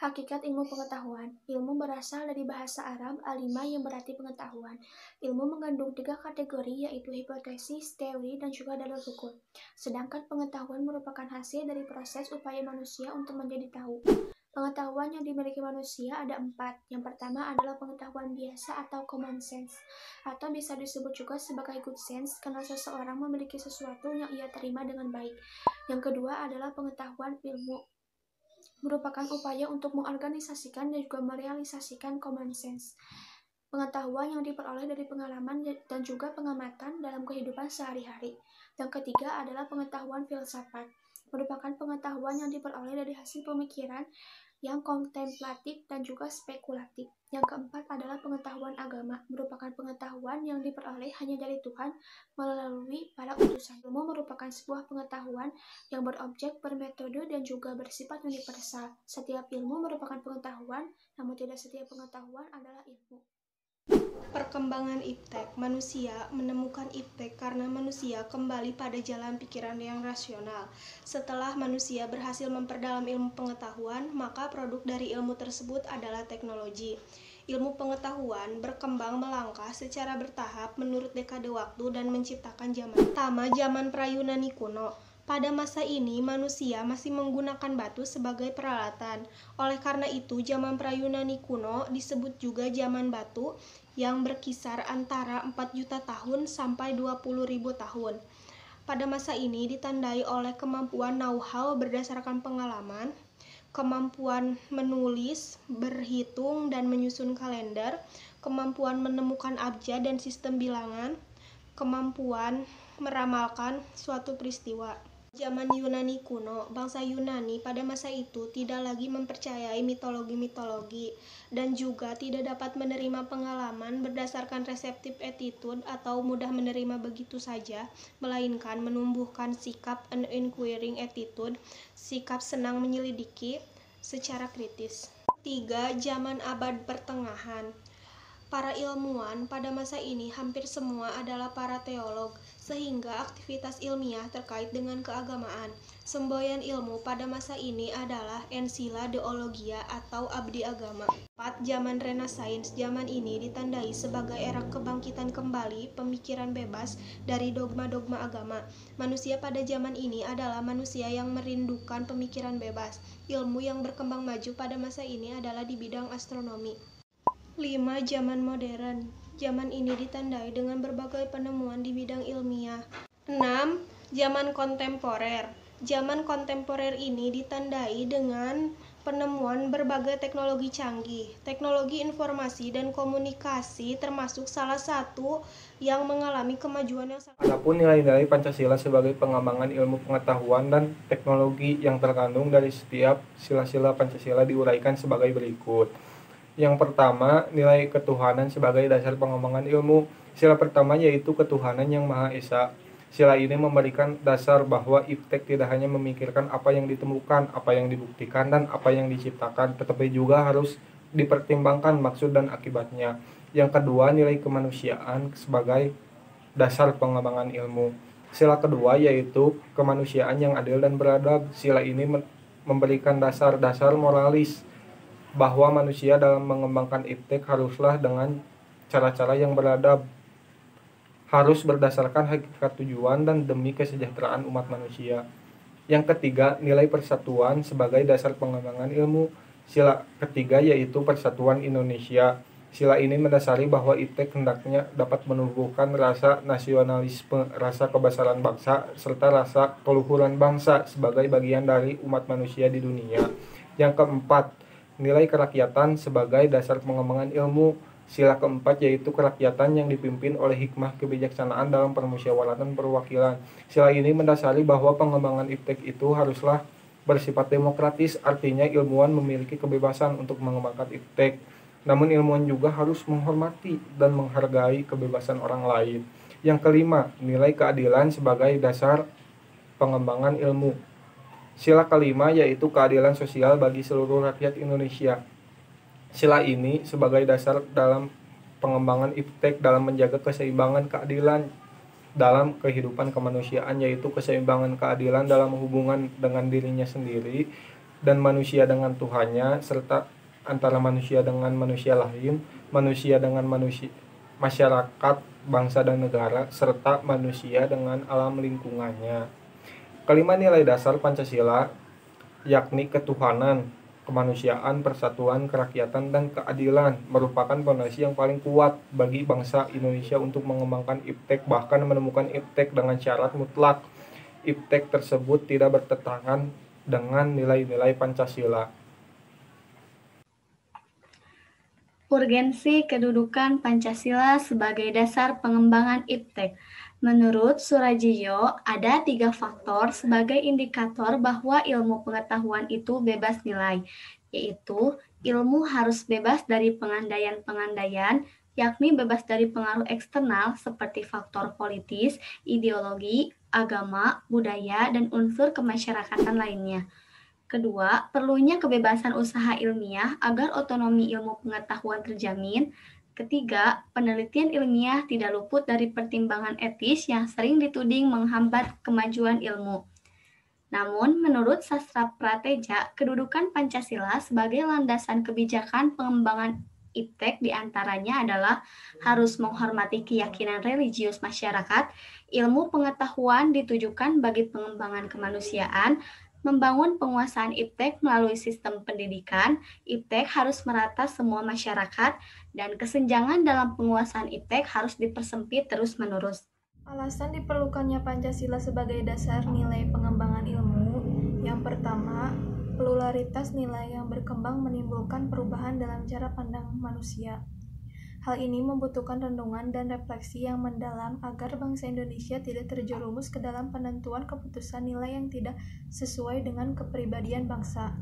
Hakikat ilmu pengetahuan. Ilmu berasal dari bahasa Arab alima yang berarti pengetahuan. Ilmu mengandung 3 kategori yaitu hipotesis, teori, dan juga dalil hukum. Sedangkan pengetahuan merupakan hasil dari proses upaya manusia untuk menjadi tahu. Pengetahuan yang dimiliki manusia ada 4. Yang pertama adalah pengetahuan biasa atau common sense, atau bisa disebut juga sebagai good sense karena seseorang memiliki sesuatu yang ia terima dengan baik. Yang kedua adalah pengetahuan ilmu, merupakan upaya untuk mengorganisasikan dan juga merealisasikan common sense, pengetahuan yang diperoleh dari pengalaman dan juga pengamatan dalam kehidupan sehari-hari. Yang ketiga adalah pengetahuan filsafat, merupakan pengetahuan yang diperoleh dari hasil pemikiran yang kontemplatif dan juga spekulatif. Yang keempat adalah pengetahuan agama, merupakan pengetahuan yang diperoleh hanya dari Tuhan melalui para utusan. Ilmu merupakan sebuah pengetahuan yang berobjek, bermetode, dan juga bersifat universal. Setiap ilmu merupakan pengetahuan, namun tidak setiap pengetahuan adalah ilmu. Perkembangan iptek. Manusia menemukan iptek karena manusia kembali pada jalan pikiran yang rasional. Setelah manusia berhasil memperdalam ilmu pengetahuan, maka produk dari ilmu tersebut adalah teknologi. Ilmu pengetahuan berkembang melangkah secara bertahap menurut dekade waktu dan menciptakan zaman pertama, zaman pra-Yunani kuno. Pada masa ini, manusia masih menggunakan batu sebagai peralatan. Oleh karena itu, zaman pra-Yunani kuno disebut juga zaman batu yang berkisar antara 4 juta tahun sampai 20.000 tahun. Pada masa ini ditandai oleh kemampuan know-how berdasarkan pengalaman, kemampuan menulis, berhitung, dan menyusun kalender, kemampuan menemukan abjad dan sistem bilangan, kemampuan meramalkan suatu peristiwa. Zaman Yunani kuno, bangsa Yunani pada masa itu tidak lagi mempercayai mitologi-mitologi dan juga tidak dapat menerima pengalaman berdasarkan receptive attitude atau mudah menerima begitu saja, melainkan menumbuhkan sikap an inquiring attitude, sikap senang menyelidiki secara kritis. 3. Zaman abad pertengahan. Para ilmuwan pada masa ini hampir semua adalah para teolog, sehingga aktivitas ilmiah terkait dengan keagamaan. Semboyan ilmu pada masa ini adalah encyclopedia atau abdi agama. 4. Zaman Renaissance. Zaman ini ditandai sebagai era kebangkitan kembali pemikiran bebas dari dogma-dogma agama. Manusia pada zaman ini adalah manusia yang merindukan pemikiran bebas. Ilmu yang berkembang maju pada masa ini adalah di bidang astronomi. 5. Zaman modern. Zaman ini ditandai dengan berbagai penemuan di bidang ilmiah. 6. Zaman kontemporer. Zaman kontemporer ini ditandai dengan penemuan berbagai teknologi canggih. Teknologi informasi dan komunikasi termasuk salah satu yang mengalami kemajuan yang sangat. Adapun nilai-nilai Pancasila sebagai pengembangan ilmu pengetahuan dan teknologi yang terkandung dari setiap sila-sila Pancasila diuraikan sebagai berikut. Yang pertama, nilai ketuhanan sebagai dasar pengembangan ilmu. Sila pertama yaitu ketuhanan yang Maha Esa. Sila ini memberikan dasar bahwa iptek tidak hanya memikirkan apa yang ditemukan, apa yang dibuktikan, dan apa yang diciptakan, tetapi juga harus dipertimbangkan maksud dan akibatnya. Yang kedua, nilai kemanusiaan sebagai dasar pengembangan ilmu. Sila kedua yaitu kemanusiaan yang adil dan beradab. Sila ini memberikan dasar-dasar moralis bahwa manusia dalam mengembangkan iptek haruslah dengan cara-cara yang beradab, harus berdasarkan hakikat tujuan dan demi kesejahteraan umat manusia. Yang ketiga, nilai persatuan sebagai dasar pengembangan ilmu. Sila ketiga yaitu persatuan Indonesia. Sila ini mendasari bahwa iptek hendaknya dapat menumbuhkan rasa nasionalisme, rasa kebesaran bangsa, serta rasa keluhuran bangsa sebagai bagian dari umat manusia di dunia. Yang keempat, nilai kerakyatan sebagai dasar pengembangan ilmu. Sila keempat yaitu kerakyatan yang dipimpin oleh hikmah kebijaksanaan dalam permusyawaratan perwakilan. Sila ini mendasari bahwa pengembangan iptek itu haruslah bersifat demokratis, artinya ilmuwan memiliki kebebasan untuk mengembangkan iptek. Namun ilmuwan juga harus menghormati dan menghargai kebebasan orang lain. Yang kelima, nilai keadilan sebagai dasar pengembangan ilmu. Sila kelima yaitu keadilan sosial bagi seluruh rakyat Indonesia. Sila ini sebagai dasar dalam pengembangan iptek dalam menjaga keseimbangan keadilan dalam kehidupan kemanusiaan, yaitu keseimbangan keadilan dalam hubungan dengan dirinya sendiri, dan manusia dengan Tuhannya, serta antara manusia dengan manusia lain, manusia dengan manusia, masyarakat, bangsa dan negara, serta manusia dengan alam lingkungannya. Kelima nilai dasar Pancasila yakni ketuhanan, kemanusiaan, persatuan, kerakyatan, dan keadilan merupakan fondasi yang paling kuat bagi bangsa Indonesia untuk mengembangkan iptek, bahkan menemukan iptek dengan syarat mutlak. Iptek tersebut tidak bertentangan dengan nilai-nilai Pancasila. Urgensi kedudukan Pancasila sebagai dasar pengembangan iptek. Menurut Surajio, ada 3 faktor sebagai indikator bahwa ilmu pengetahuan itu bebas nilai, yaitu ilmu harus bebas dari pengandaian-pengandaian, yakni bebas dari pengaruh eksternal seperti faktor politis, ideologi, agama, budaya, dan unsur kemasyarakatan lainnya. Kedua, perlunya kebebasan usaha ilmiah agar otonomi ilmu pengetahuan terjamin. Ketiga, penelitian ilmiah tidak luput dari pertimbangan etis yang sering dituding menghambat kemajuan ilmu. Namun, menurut Sastra Prateja, kedudukan Pancasila sebagai landasan kebijakan pengembangan iptek diantaranya adalah harus menghormati keyakinan religius masyarakat, ilmu pengetahuan ditujukan bagi pengembangan kemanusiaan, membangun penguasaan iptek melalui sistem pendidikan, iptek harus merata semua masyarakat, dan kesenjangan dalam penguasaan iptek harus dipersempit terus-menerus. Alasan diperlukannya Pancasila sebagai dasar nilai pengembangan ilmu, yang pertama, pluralitas nilai yang berkembang menimbulkan perubahan dalam cara pandang manusia. Hal ini membutuhkan renungan dan refleksi yang mendalam agar bangsa Indonesia tidak terjerumus ke dalam penentuan keputusan nilai yang tidak sesuai dengan kepribadian bangsa.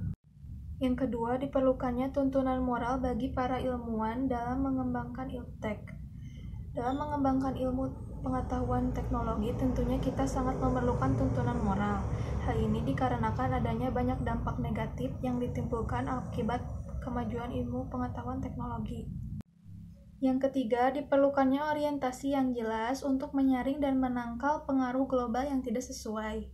Yang kedua, diperlukannya tuntunan moral bagi para ilmuwan dalam mengembangkan iptek. Dalam mengembangkan ilmu pengetahuan teknologi, tentunya kita sangat memerlukan tuntunan moral. Hal ini dikarenakan adanya banyak dampak negatif yang ditimbulkan akibat kemajuan ilmu pengetahuan teknologi. Yang ketiga, diperlukannya orientasi yang jelas untuk menyaring dan menangkal pengaruh global yang tidak sesuai.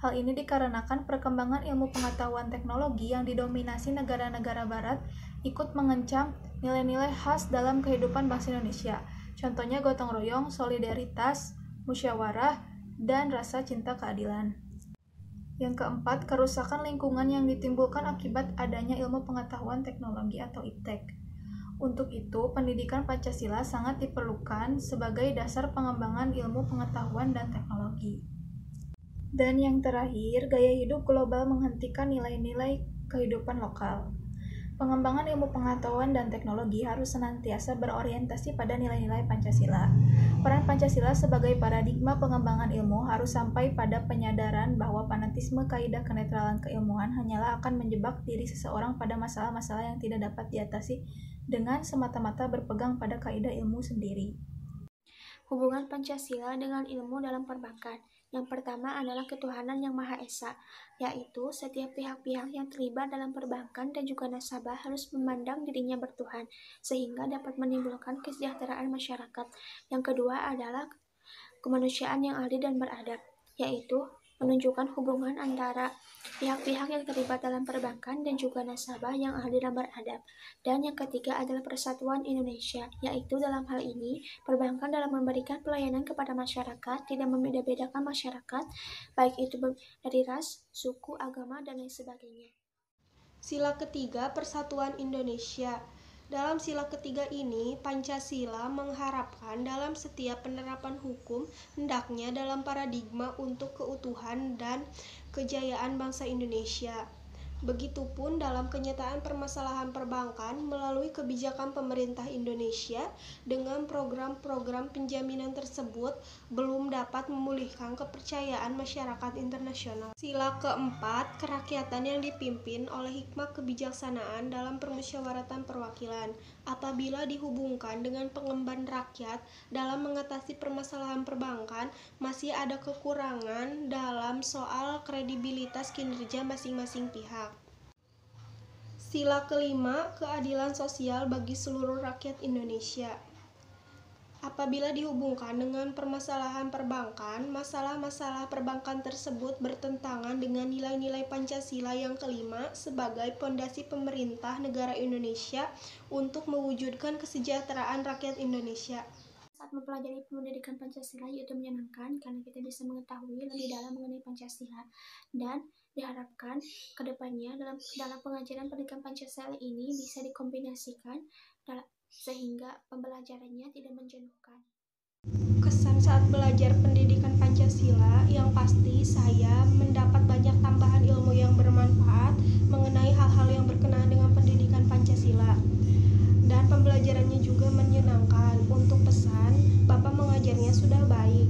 Hal ini dikarenakan perkembangan ilmu pengetahuan teknologi yang didominasi negara-negara barat ikut mengancam nilai-nilai khas dalam kehidupan bangsa Indonesia. Contohnya gotong royong, solidaritas, musyawarah, dan rasa cinta keadilan. Yang keempat, kerusakan lingkungan yang ditimbulkan akibat adanya ilmu pengetahuan teknologi atau iptek. Untuk itu, pendidikan Pancasila sangat diperlukan sebagai dasar pengembangan ilmu pengetahuan dan teknologi. Dan yang terakhir, gaya hidup global menghentikan nilai-nilai kehidupan lokal. Pengembangan ilmu pengetahuan dan teknologi harus senantiasa berorientasi pada nilai-nilai Pancasila. Peran Pancasila sebagai paradigma pengembangan ilmu harus sampai pada penyadaran bahwa fanatisme kaidah kenetralan keilmuan hanyalah akan menjebak diri seseorang pada masalah-masalah yang tidak dapat diatasi dengan semata-mata berpegang pada kaidah ilmu sendiri. Hubungan Pancasila dengan ilmu dalam perbankan. Yang pertama adalah ketuhanan yang Maha Esa, yaitu setiap pihak-pihak yang terlibat dalam perbankan dan juga nasabah harus memandang dirinya bertuhan, sehingga dapat menimbulkan kesejahteraan masyarakat. Yang kedua adalah kemanusiaan yang adil dan beradab, yaitu menunjukkan hubungan antara pihak-pihak yang terlibat dalam perbankan dan juga nasabah yang adil dan beradab. Dan yang ketiga adalah persatuan Indonesia, yaitu dalam hal ini perbankan dalam memberikan pelayanan kepada masyarakat tidak membeda-bedakan masyarakat, baik itu dari ras, suku, agama, dan lain sebagainya. Sila ketiga, Persatuan Indonesia. Dalam sila ketiga ini, Pancasila mengharapkan dalam setiap penerapan hukum hendaknya dalam paradigma untuk keutuhan dan kejayaan bangsa Indonesia. Begitupun dalam kenyataan permasalahan perbankan melalui kebijakan pemerintah Indonesia dengan program-program penjaminan tersebut belum dapat memulihkan kepercayaan masyarakat internasional. Sila keempat, kerakyatan yang dipimpin oleh hikmah kebijaksanaan dalam permusyawaratan perwakilan. Apabila dihubungkan dengan pengemban rakyat dalam mengatasi permasalahan perbankan, masih ada kekurangan dalam soal kredibilitas kinerja masing-masing pihak. Sila kelima, keadilan sosial bagi seluruh rakyat Indonesia. Apabila dihubungkan dengan permasalahan perbankan, masalah-masalah perbankan tersebut bertentangan dengan nilai-nilai Pancasila yang kelima sebagai pondasi pemerintah negara Indonesia untuk mewujudkan kesejahteraan rakyat Indonesia. Saat mempelajari pendidikan Pancasila yaitu menyenangkan karena kita bisa mengetahui lebih dalam mengenai Pancasila, dan diharapkan kedepannya dalam pengajaran pendidikan Pancasila ini bisa dikombinasikan sehingga pembelajarannya tidak menjenuhkan. Kesan saat belajar pendidikan Pancasila, yang pasti saya mendapat banyak tambahan ilmu yang bermanfaat mengenai hal-hal yang berkenaan dengan pendidikan Pancasila. Dan pembelajarannya juga menyenangkan. Untuk pesan, Bapak mengajarnya sudah baik,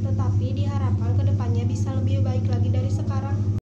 tetapi diharapkan kedepannya bisa lebih baik lagi dari sekarang.